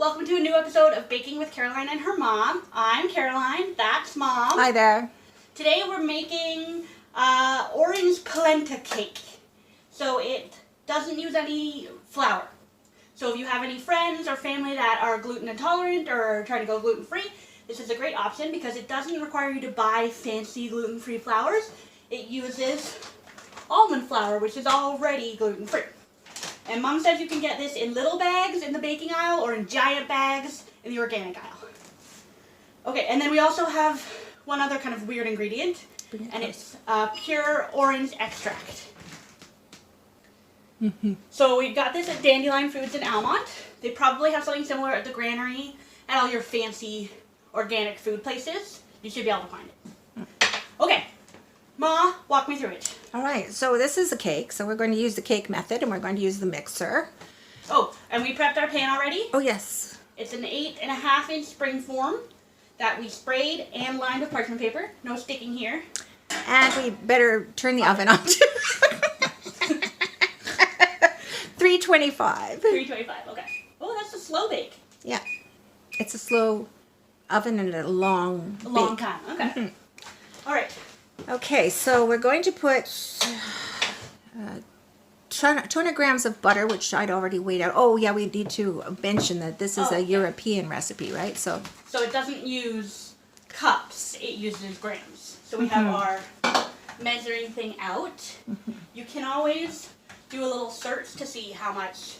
Welcome to a new episode of Baking with Caroline and her mom. I'm Caroline, that's Mom. Hi there. Today we're making orange polenta cake. So it doesn't use any flour. So if you have any friends or family that are gluten intolerant or trying to go gluten free, this is a great option because it doesn't require you to buy fancy gluten-free flours. It uses almond flour, which is already gluten-free. And Mom says you can get this in little bags in the baking aisle or in giant bags in the organic aisle. Okay, and then we also have one other kind of weird ingredient, and it's pure orange extract. So we got this at Dandelion Foods in Almont. They probably have something similar at the Granary and all your fancy organic food places. You should be able to find it. Okay, Ma, walk me through it. All right, so this is a cake. So we're going to use the cake method and we're going to use the mixer. Oh, and we prepped our pan already. Oh, yes. It's an 8.5-inch spring form that we sprayed and lined with parchment paper. No sticking here. And we better turn the oven on to 325. 325, okay. Oh, that's a slow bake. Yeah. It's a slow oven and a long A long bake. time, okay. All right. Okay, so we're going to put 200 grams of butter, which I'd already weighed out. Oh, yeah, we need to mention that this is a European recipe, right? So it doesn't use cups, it uses grams. So we have our measuring thing out. You can always do a little search to see how much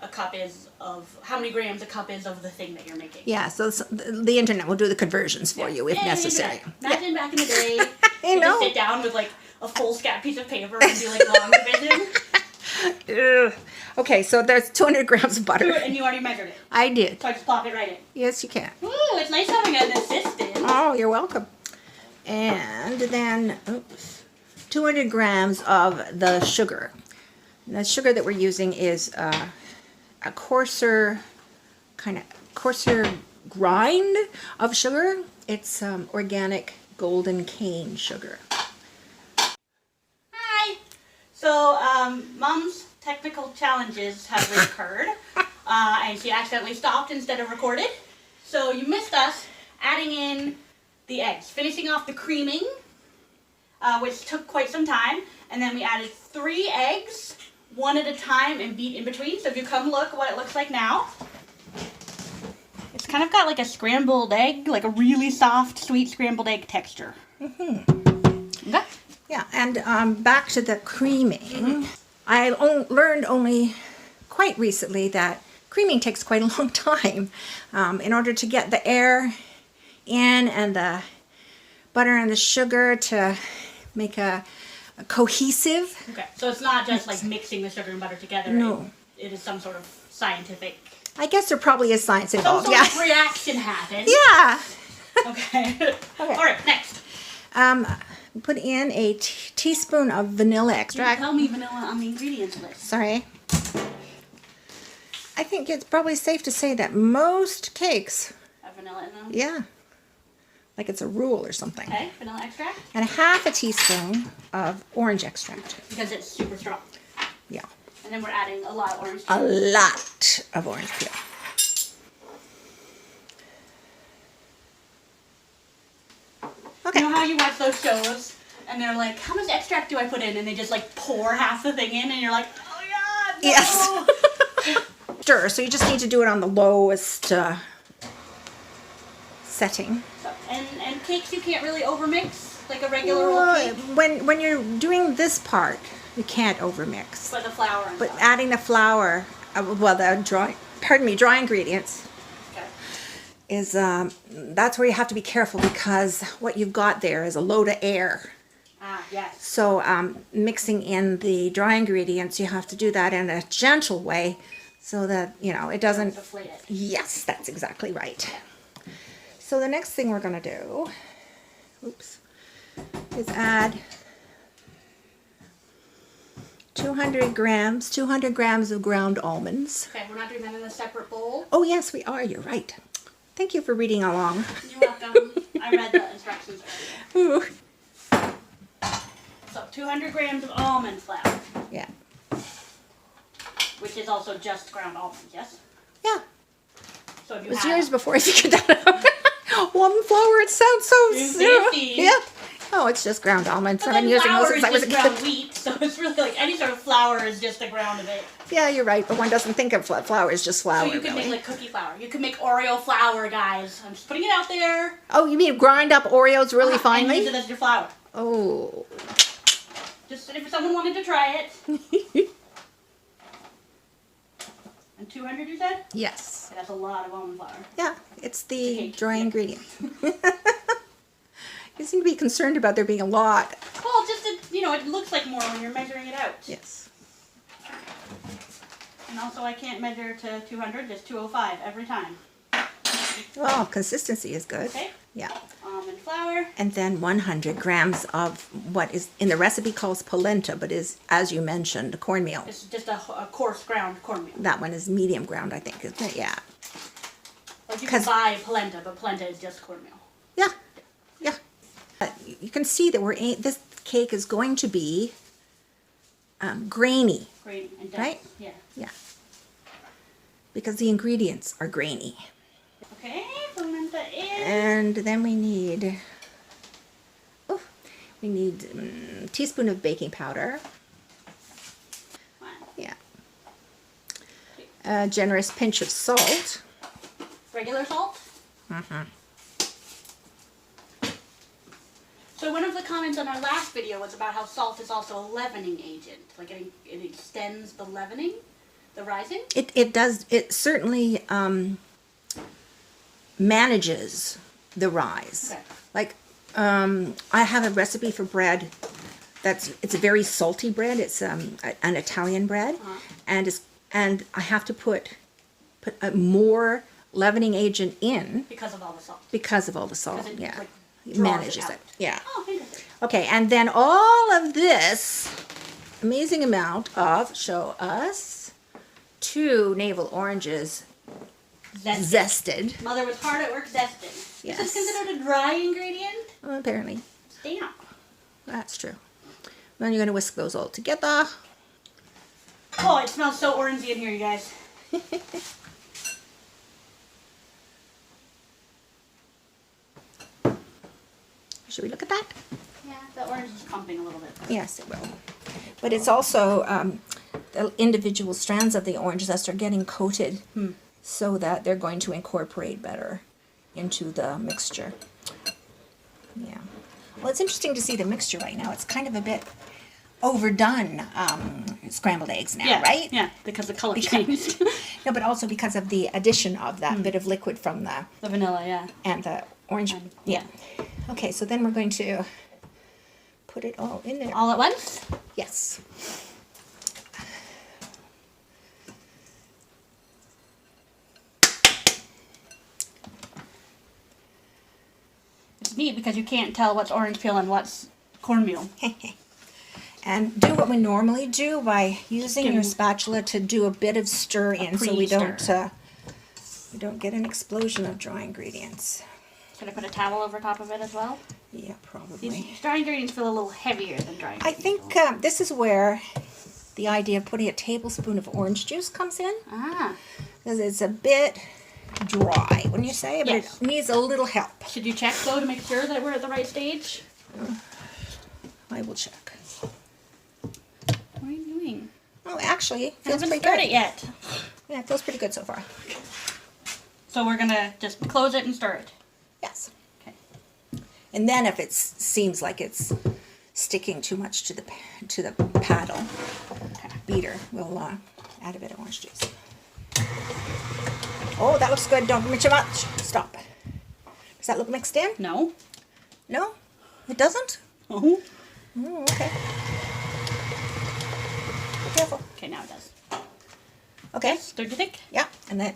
a cup is of, how many grams a cup is of the thing that you're making. yeah, so the internet will do the conversions for you if necessary. Imagine back in the day, I you know. just sit down with like a full scat piece of paper and do like long division. Ugh. Okay, so there's 200 grams of butter. And you already measured it. I did. So I just plop it right in. Yes, you can. Ooh, it's nice having an assistant. Oh, you're welcome. And then 200 grams of the sugar. The sugar that we're using is a coarser grind of sugar. It's organic golden cane sugar. Hi. So, Mom's technical challenges have recurred, and she accidentally stopped instead of recorded. So you missed us adding in the eggs, finishing off the creaming, which took quite some time, and then we added 3 eggs, one at a time, and beat in between. So if you come look what it looks like now, it's kind of got like a scrambled egg, like a really soft, sweet scrambled egg texture. Okay. Yeah, and back to the creaming. I learned only quite recently that creaming takes quite a long time in order to get the air in and the butter and the sugar to make a cohesive. Okay, so it's not just like mixing the sugar and butter together. No. It is some sort of scientific. I guess there probably is science Some involved. sort Yeah. of reaction happens. Yeah. Okay. Okay. All right, next. Put in a teaspoon of vanilla extract. Tell me vanilla on the ingredients list. Sorry. I think it's probably safe to say that most cakes, Have vanilla in them? yeah, like it's a rule or something. Okay, vanilla extract. And half a teaspoon of orange extract. Because it's super strong. Yeah. And then we're adding a lot of orange A juice. lot of orange peel. Okay. You know how you watch those shows and they're like, how much extract do I put in? And they just like pour half the thing in and you're like, oh yeah, no. Yes. Stir. So you just need to do it on the lowest setting. So, and cakes you can't really overmix like a regular old cake. When you're doing this part, you can't overmix. But the flour and But stuff. adding the flour, the dry ingredients, Okay. is that's where you have to be careful because what you've got there is a load of air. Ah, yes. So mixing in the dry ingredients, you have to do that in a gentle way so that, it doesn't... Deflate it. Yes, that's exactly right. So the next thing we're going to do, is add 200 grams of ground almonds. Okay, we're not doing that in a separate bowl. Oh, yes, we are. You're right. Thank you for reading along. You're welcome. I read the instructions earlier. Ooh. So 200 grams of almond flour. Yeah. Which is also just ground almonds, yes? Yeah. So if you It was have years before I figured that out. Almond flour, it sounds so fancy. yeah. Oh, it's just ground almonds. But I've been using those flour since is I was a just ground kid. wheat, so it's really like any sort of flour is just the ground of it. Yeah, you're right, but one doesn't think of flour as just flour. So you could really. make like cookie flour. You could make Oreo flour, guys. I'm just putting it out there. Oh, you mean grind up Oreos really And finely? use it as your flour. Oh. Just if someone wanted to try it. And 200, you said? Yes. That's a lot of almond flour. Yeah, it's the Cake. dry Yeah. ingredient. You seem to be concerned about there being a lot. Well, just it looks like more when you're measuring it out. Yes. And also, I can't measure to 200, just 205 every time. Well, consistency is good. Okay. Yeah. Almond flour. And then 100 grams of what is in the recipe calls polenta, but is, as you mentioned, cornmeal. It's just a coarse ground cornmeal. That one is medium ground, I think, isn't it? Yeah. Like you can buy polenta, but polenta is just cornmeal. Yeah. Yeah. You can see that this cake is going to be grainy, Grainy and dense. right? Yeah. Yeah. Because the ingredients are grainy. Okay, polenta in. And then we need a teaspoon of baking powder. One. Yeah. A generous pinch of salt. Regular salt. Mm-hmm. So one of the comments on our last video was about how salt is also a leavening agent. Like it extends the leavening, the rising. It does. It certainly manages the rise. Okay. Like I have a recipe for bread it's a very salty bread. It's an Italian bread, and I have to put more leavening agent in Because of all the salt. because of all the salt. Because it, Yeah, like, it draws manages it out. it. Yeah. Oh, interesting. Okay, and then all of this amazing amount of, show us, 2 navel oranges zested. Mother was hard at work zesting. Yes. Is this considered a dry ingredient? Well, apparently, Damn. that's true. Then you're going to whisk those all together. Oh, it smells so orangey in here, you guys. Should we look at that? Yeah, the orange is clumping a little bit. Yes, it will. But it's also the individual strands of the orange zest are getting coated so that they're going to incorporate better into the mixture. Yeah. Well, it's interesting to see the mixture right now. It's kind of a bit overdone scrambled eggs now, right? Yeah, because the color changed. No, but also because of the addition of that bit of liquid from the vanilla, yeah. and the orange. Yeah. Okay, so then we're going to put it all in there. All at once? Yes. It's neat because you can't tell what's orange peel and what's cornmeal. And do what we normally do by using your spatula to do a bit of stir in so we don't get an explosion of dry ingredients. Should I put a towel over top of it as well? Yeah, probably. These dry ingredients feel a little heavier than dry I ingredients. think this is where the idea of putting a tablespoon of orange juice comes in. Ah. Because it's a bit dry, wouldn't you say? But Yes. it needs a little help. Should you check, though, to make sure that we're at the right stage? I will check. What are you doing? Oh, actually, I feels haven't pretty started good. yet. Yeah, it feels pretty good so far. So we're going to just close it and stir it. Yes. Okay. And then if it seems like it's sticking too much to the paddle beater, we'll add a bit of orange juice. Oh, that looks good. Don't mix too much. Stop. Does that look mixed in? No. No? It doesn't? Oh. Oh, okay. Be careful. Okay, now it does. Okay. Stirred you think? Yeah, and then,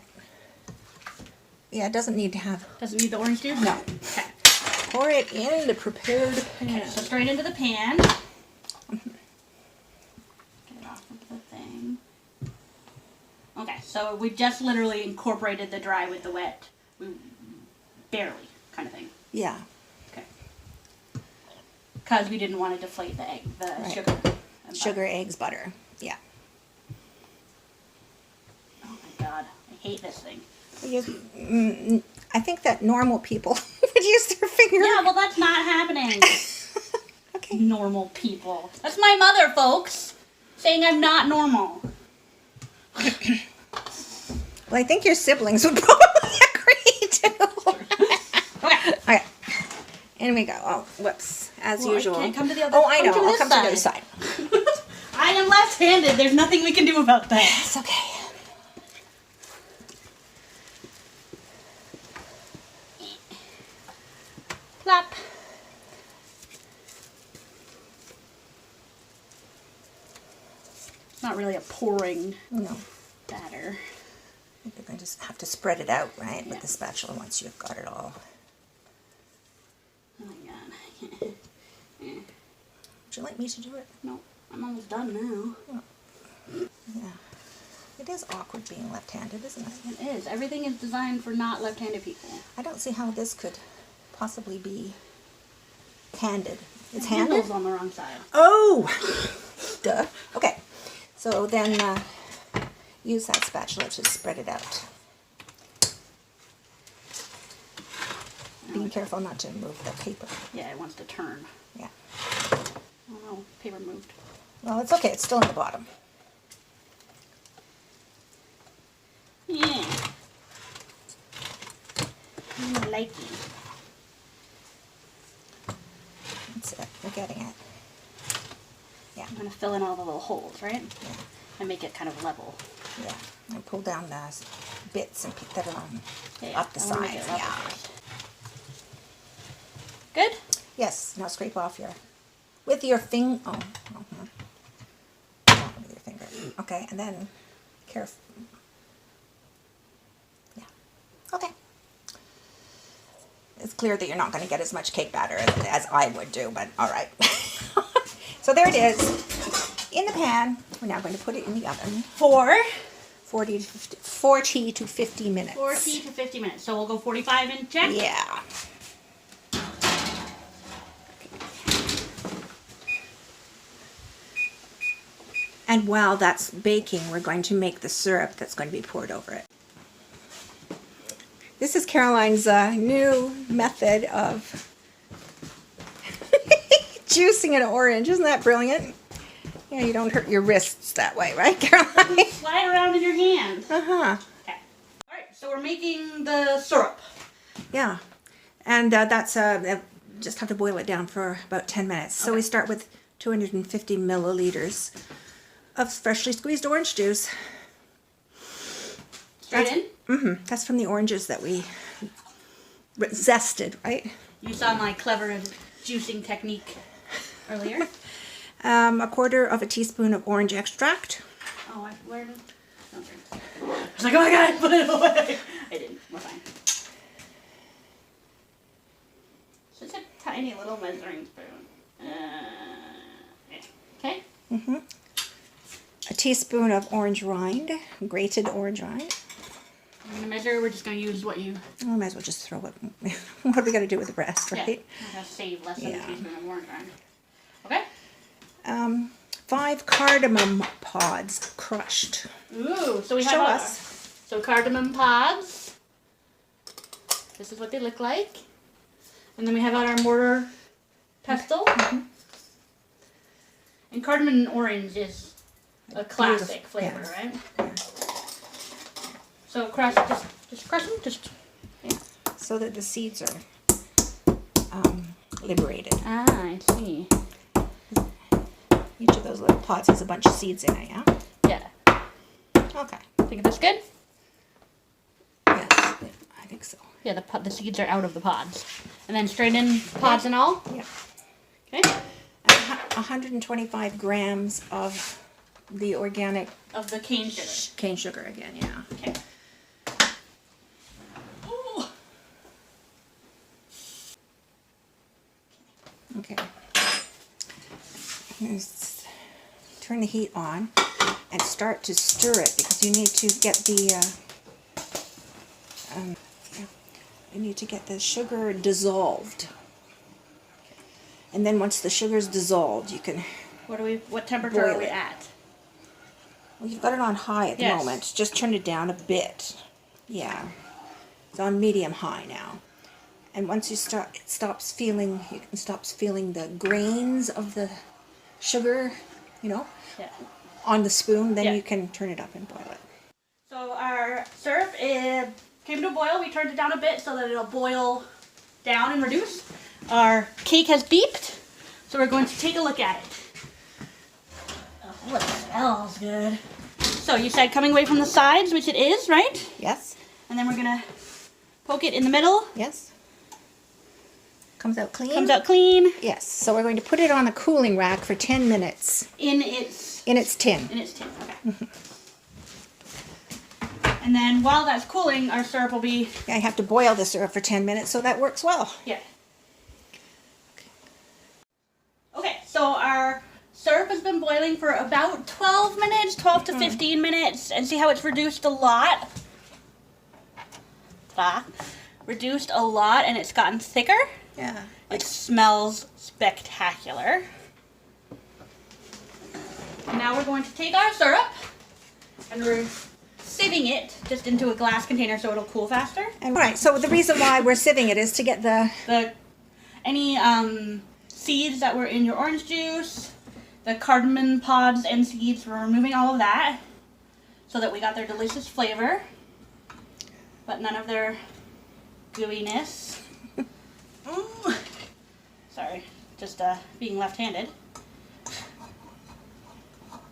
yeah, it doesn't need to have, Doesn't need the orange juice? No. Okay. pour it in the prepared pan. Okay, so straight into the pan. Get it off of the thing. Okay, so we just literally incorporated the dry with the wet. Barely, kind of thing. Yeah. Okay. Because we didn't want to deflate the egg, the Right. sugar. and Sugar, eggs, butter. Yeah. butter. Oh my god, I hate this thing. I think that normal people would use their finger. Yeah, well, that's not happening. Okay. Normal people. That's my mother, folks, saying I'm not normal. Well, I think your siblings would probably agree too. Okay. Okay. In we go. Oh, whoops. As usual. I can't come to the other. Oh, I know. Come to I'll this come to the other side. I am left-handed. There's nothing we can do about that. It's okay. Flap. It's not really a pouring No. batter. You're going to just have to spread it out, right, Yeah. with the spatula once you've got it all. Oh my god. Would you like me to do it? No, I'm almost done now. Yeah. It is awkward being left-handed, isn't it? It is. Everything is designed for not left-handed people. I don't see how this could possibly be handed. It's The handed? handle's on the wrong side. Oh! Duh. Okay. So then use that spatula to spread it out. Being careful not to move the paper. Yeah, it wants to turn. Yeah. Oh no, paper moved. Well, it's okay. It's still in the bottom. Yeah. I like it. That's it. We're getting it. Yeah. I'm gonna fill in all the little holes, right? Yeah. And make it kind of level. Yeah. And pull down the bits and that are on Yeah, up the I wanna make sides. it level Yeah. first. Good? Yes. Now scrape off your with your finger. Oh. Not with your finger. Okay. And then careful. Yeah. Okay. It's clear that you're not going to get as much cake batter as I would do, but all right. So there it is in the pan. We're now going to put it in the oven For 40 to 50 minutes. 40 to 50 minutes. So we'll go 45 and check. Yeah. And while that's baking, we're going to make the syrup that's going to be poured over it. This is Caroline's new method of juicing an orange. Isn't that brilliant? Yeah, you don't hurt your wrists that way, right, Caroline? Slide around in your hand. Uh-huh. Okay. All right, so we're making the syrup. Yeah. And that's, just have to boil it down for about 10 minutes. So we start with 250 milliliters of freshly squeezed orange juice. Straight in? Mm-hmm. That's from the oranges that we zested, right? You saw my clever juicing technique earlier. A quarter of a teaspoon of orange extract. Oh, where did... Okay. I was like, oh my god, put it away. I didn't. We're fine. Just a tiny little measuring spoon. Okay. Mm-hmm. A teaspoon of orange rind, grated orange rind. I'm going to measure. We're just going to use what you... I might as well just throw it. What are we going to do with the rest, right? Yeah. I'm going to save less than a teaspoon of orange rind. Okay. 5 cardamom pods crushed. Ooh, so we have Show our, us. So cardamom pods. This is what they look like. And then we have our mortar pestle. Mm-hmm. And cardamom and orange is a classic flavor, yeah. right? Yeah. So crush, just crush them, just... Yeah. So that the seeds are liberated. Ah, I see. Each of those little pods has a bunch of seeds in it, yeah? Yeah. Okay. Think that's good? Yes, I think so. Yeah, the seeds are out of the pods. And then straight in pods and all? Yeah. Okay. And 125 grams of the organic Of the cane sugar. cane sugar again, yeah. Okay. Ooh. Okay. Turn the heat on and start to stir it because you need to get the sugar dissolved. And then once the sugar's dissolved, you can... What temperature are we at? Well, you've got it on high at the Yes. moment. Just turn it down a bit. Yeah. It's on medium high now. And once you start, it stops feeling, you can stop feeling the grains of the sugar, you know, Yeah. on the spoon, then Yeah. you can turn it up and boil it. So our syrup came to a boil. We turned it down a bit so that it'll boil down and reduce. Our cake has beeped, so we're going to take a look at it. Oh, it smells good. So you said coming away from the sides, which it is, right? Yes? And then we're gonna poke it in the middle. Yes? Comes out clean? Comes out clean. Yes. So we're going to put it on the cooling rack for 10 minutes. In its tin. In its tin, okay. And then while that's cooling, our syrup will be... I have to boil the syrup for 10 minutes, so that works well. Yeah. Okay, so our syrup has been boiling for about 12 minutes, 12 to 15 minutes, and see how it's reduced a lot? Ta-da. Reduced a lot, and it's gotten thicker. Yeah. It smells spectacular. Now we're going to take our syrup, and we're sieving it just into a glass container so it'll cool faster. And right, so the reason why we're sieving it is to get any seeds that were in your orange juice, the cardamom pods and seeds, we're removing all of that so that we got their delicious flavor, but none of their gooiness. Sorry, just being left-handed.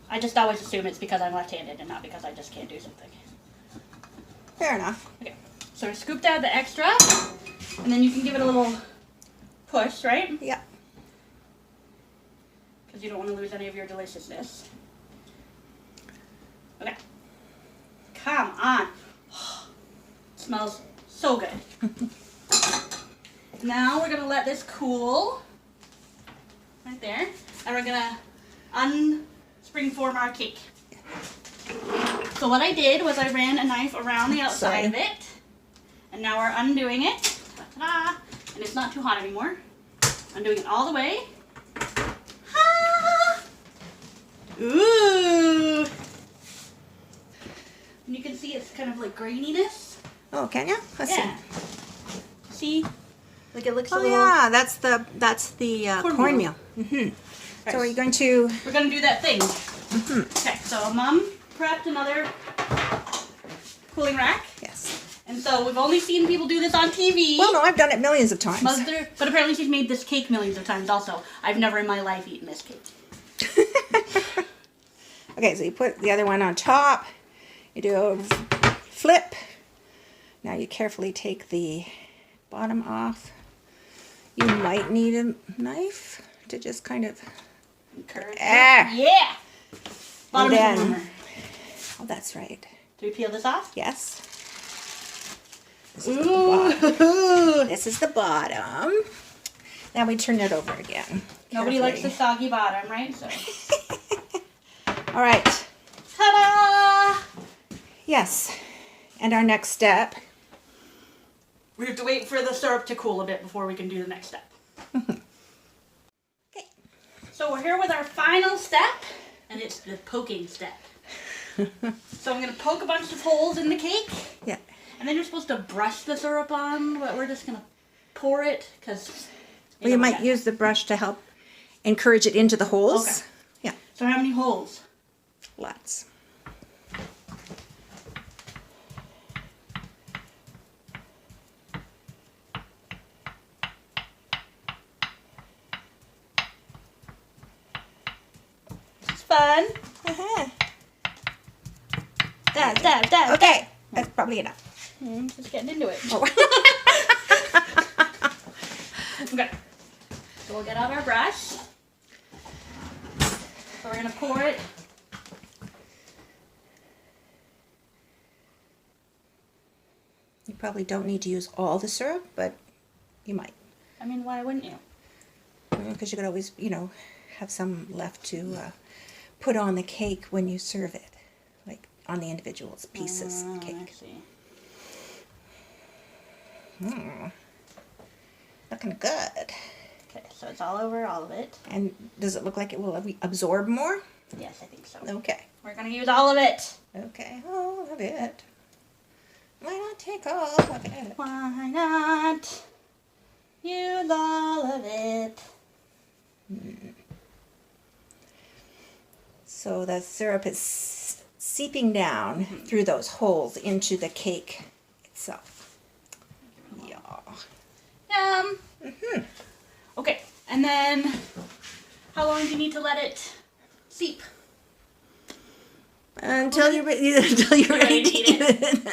I just always assume it's because I'm left-handed and not because I just can't do something. Fair enough. Okay, so we scooped out the extra, and then you can give it a little push, right? Yeah. Because you don't want to lose any of your deliciousness. Okay. Come on. Smells so good. Now we're going to let this cool. Right there. And we're going to unspringform our cake. So what I did was I ran a knife around the outside of it. And now we're undoing it. Ta-da! And it's not too hot anymore. Undoing it all the way. Ah! Ooh! And you can see it's kind of like graininess. Oh, can you? Let's See? Like it looks see. a Oh little... yeah, that's the cornmeal. Right. So are you going to... We're going to do that thing. Okay, so Mom prepped another cooling rack. Yes. And so we've only seen people do this on TV. Well, no, I've done it millions of times. But apparently she's made this cake millions of times also. I've never in my life eaten this cake. Okay, so you put the other one on top. You do a flip. Now you carefully take the bottom off. You might need a knife to just kind of... Encourage it. Ah. Yeah! Bottom And then- warmer. Oh, that's right. Do we peel this off? Yes. Ooh! This is the bottom. Now we turn it over again. Nobody likes the carefully. soggy bottom, right? So. All right. Ta-da! Yes. And our next step. We have to wait for the syrup to cool a bit before we can do the next step. Okay. So we're here with our final step, and it's the poking step. So I'm going to poke a bunch of holes in the cake, Yeah. and then you're supposed to brush the syrup on, but we're just going to pour it, because... Well, you might use the brush to help encourage it into the holes. Okay. Yeah. So how many holes? Lots. It's fun. Uh-huh. Dab. Okay. That's probably enough. Just getting into it. Oh. Okay. So we'll get out our brush. So we're going to pour it. You probably don't need to use all the syrup, but you might. I mean, why wouldn't you? Because you could always, have some left to put on the cake when you serve it. Like on the individual pieces of I cake. see. Looking good. Okay, so it's all over all of it. And does it look like it will absorb more? Yes, I think so. Okay. We're going to use all of it. Okay. Oh, a bit. Why not take all of it? Why not use all of it? So the syrup is seeping down through those holes into the cake itself. Yeah. Okay, and then how long do you need to let it seep? Until you're ready to eat it.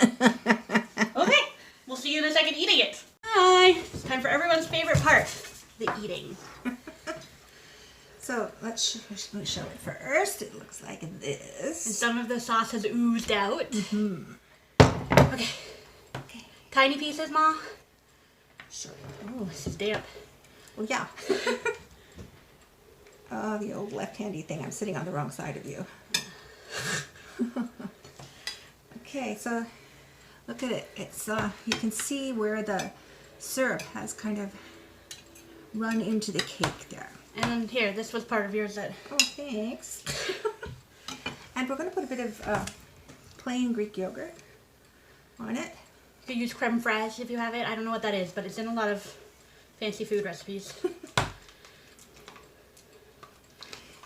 Okay, we'll see you in a second eating it. Hi, it's time for everyone's favorite part, the eating. So let me show it first. It looks like And this. some of the sauce has oozed out. Okay. Tiny pieces, Ma? Sure. Oh, this is damp. Well, yeah. Oh, the old left-handy thing. I'm sitting on the wrong side of you. Okay, so look at it. It's you can see where the syrup has kind of run into the cake there. And then here, this was part of yours that... Oh, thanks. And we're going to put a bit of plain Greek yogurt on it. You could use crème fraîche if you have it. I don't know what that is, but it's in a lot of fancy food recipes.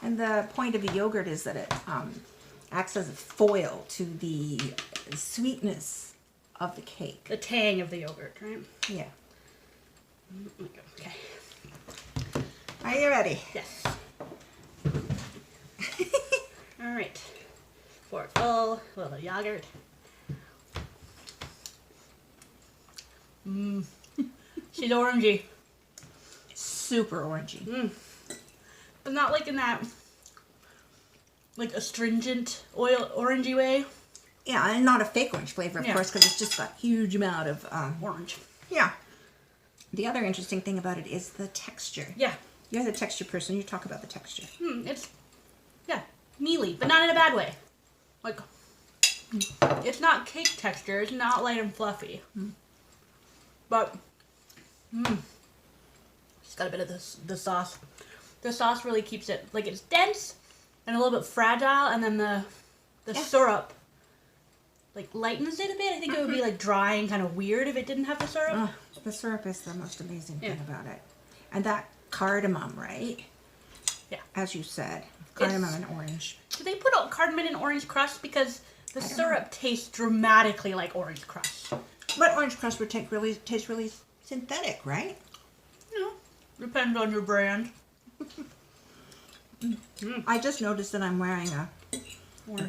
And the point of the yogurt is that it acts as a foil to the sweetness of the cake. The tang of the yogurt, right? Yeah. Okay. Are you ready? Yes. All right. Fork full, a little yogurt. She's orangey. Super orangey. But not like in that, like astringent orangey way. Yeah, and not a fake orange flavor, of Yeah. course, because it's just got a huge amount of Orange. yeah. The other interesting thing about it is the texture. Yeah. You're the texture person. You talk about the texture. It's, yeah, mealy, but not in a bad way. Like, it's not cake texture. It's not light and fluffy. But, it's got a bit of the sauce. The sauce really keeps it, like, it's dense and a little bit fragile, and then the syrup, like, lightens it a bit. I think it would be, like, dry and kind of weird if it didn't have the syrup. Oh, the syrup is the most amazing thing about it. And that cardamom, right? Yeah. As you said, cardamom and orange. Do they put cardamom in orange crust? Because the syrup tastes dramatically like orange crust. But orange crust would taste really synthetic, right? Yeah. Depends on your brand. I just noticed that I'm wearing a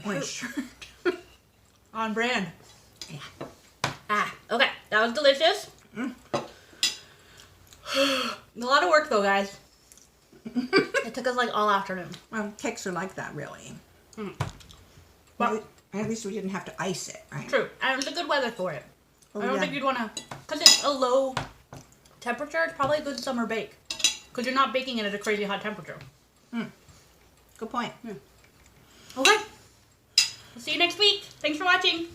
orange shirt. On brand. Yeah. Okay. That was delicious. A lot of work though, guys. It took us like all afternoon. Well, cakes are like that, really. But at least we didn't have to ice it, right? true. And it was a good weather for it. Oh, I don't think you'd want to, because it's a low temperature, it's probably a good summer bake. Because you're not baking it at a crazy hot temperature. Good point. Okay. We'll see you next week. Thanks for watching.